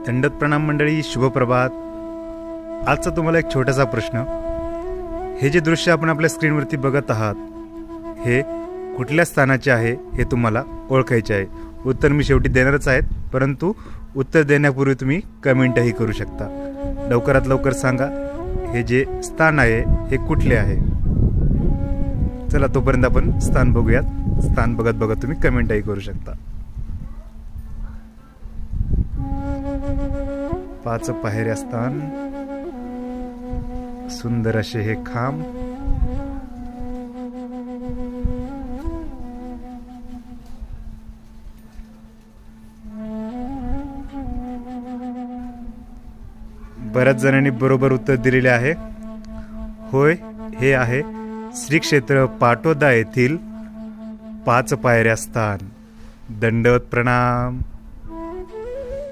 दंडवत प्रणाम मंडळी, शुभप्रभात. आजचा तुम्हाला एक छोटासा प्रश्न. हे जे दृश्य आपण आपल्या स्क्रीनवरती बघत आहात हे कुठल्या स्थानाचे आहे हे तुम्हाला ओळखायचे आहे. उत्तर मी शेवटी देणारच आहेत, परंतु उत्तर देण्यापूर्वी तुम्ही कमेंटही करू शकता. लवकरात लवकर सांगा हे जे स्थान आहे हे कुठले आहे. चला तोपर्यंत आपण स्थान बघूयात. स्थान बघत बघत तुम्ही कमेंटही करू शकता. 5 पायऱ्या स्थान, सुंदर असे हे खांब, बऱ्याच जणांनी बरोबर उत्तर दिलेले आहे. होय, हे आहे श्री क्षेत्र पाटोदा येथील 5 पायऱ्या स्थान. दंडवत प्रणाम.